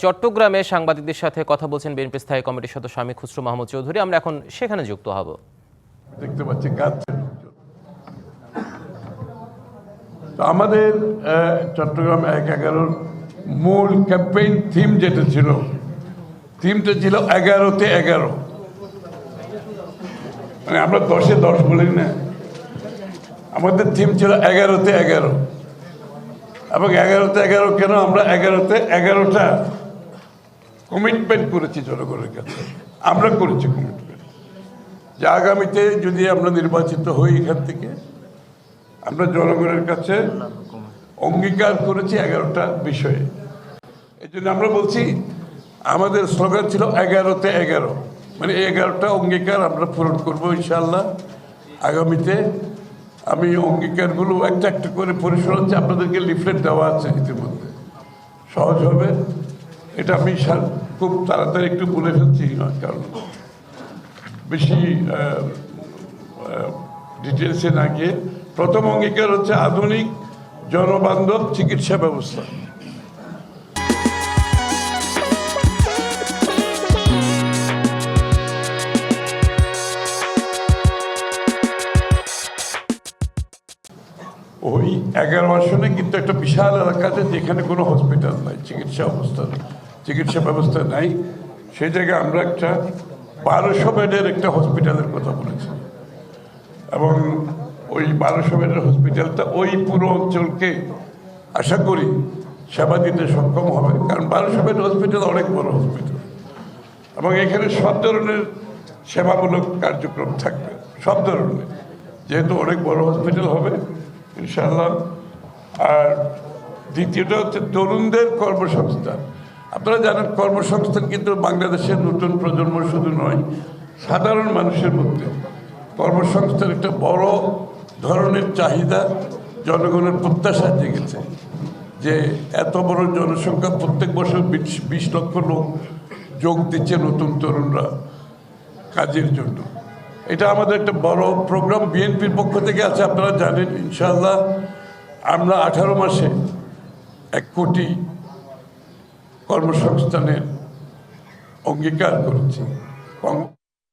চট্টগ্রামে সাংবাদিকদের সাথে কথা বলছেন বিএনপি স্থায়ী কমিটির সদস্য আমির খুসরো মাহমুদ চৌধুরী। আমরা এখন সেখানে যুক্ত হব। দেখতে পাচ্ছি আমাদের চট্টগ্রাম ১/১১ মূল ক্যাম্পেইন থিম যেটা ছিল, থিমটা ছিল ১১-তে ১১। মানে আমরা ১০-এ ১০ বলি না, আমাদের থিম ছিল ১১-তে ১১। এবং ১১-তে ১১ কেন? আমরা ১১-তে ১১টা কমিটমেন্ট করেছি জনগণের কাছে। আমরা করেছি কমিটমেন্ট যে আগামীতে যদি আমরা নির্বাচিত হই এখান থেকে, আমরা জনগণের কাছে অঙ্গীকার করেছি ১১টা বিষয়ে। এই জন্য আমরা বলছি আমাদের স্লোগান ছিল ১১-তে ১১। মানে ১১টা অঙ্গীকার আমরা পূরণ করবো ইনশাআল্লাহ আগামীতে। আমি অঙ্গীকারগুলো একটা একটা করে পড়ে শোনাচ্ছি, আপনাদেরকে লিফলেট দেওয়া আছে ইতিমধ্যে, সহজ হবে। এটা আমি খুব তাড়াতাড়ি একটু বলে ফেলছি, কারণ বেশি ডিটেলসে না গিয়ে। প্রথম অঙ্গীকার হচ্ছে আধুনিক জনবান্ধব চিকিৎসা ব্যবস্থা। ওই ১১ আসনে কিন্তু একটা বিশাল এলাকা আছে যেখানে কোনো হসপিটাল নাই, চিকিৎসা ব্যবস্থা নাই। সেই জায়গায় আমরা একটা ১২০০ বেডের একটা হসপিটালের কথা বলেছি, এবং ওই ১২০০ বেডের হসপিটালটা ওই পুরো অঞ্চলকে আশা করি সেবা দিতে সক্ষম হবে। কারণ ১২০০ বেড হসপিটাল অনেক বড় হসপিটাল, এবং এখানে সব ধরনের সেবামূলক কার্যক্রম থাকবে, সব ধরনের, যেহেতু অনেক বড় হসপিটাল হবে ইনশাআল্লাহ। আর দ্বিতীয়টা হচ্ছে তরুণদের কর্মসংস্থান। আপনারা জানেন কর্মসংস্থান কিন্তু বাংলাদেশের নতুন প্রজন্ম শুধু নয়, সাধারণ মানুষের মধ্যে কর্মসংস্থান একটা বড় ধরনের চাহিদা, জনগণের প্রত্যাশা জেগেছে যে এত বড় জনসংখ্যা, প্রত্যেক বছর ২০ লক্ষ লোক যোগ দিচ্ছে নতুন তরুণরা কাজের জন্য। এটা আমাদের একটা বড় প্রোগ্রাম বিএনপির পক্ষ থেকে আছে, আপনারা জানেন। ইনশাআল্লাহ আমরা 18 মাসে ১ কোটি কর্মসংস্থানের অঙ্গীকার করেছি।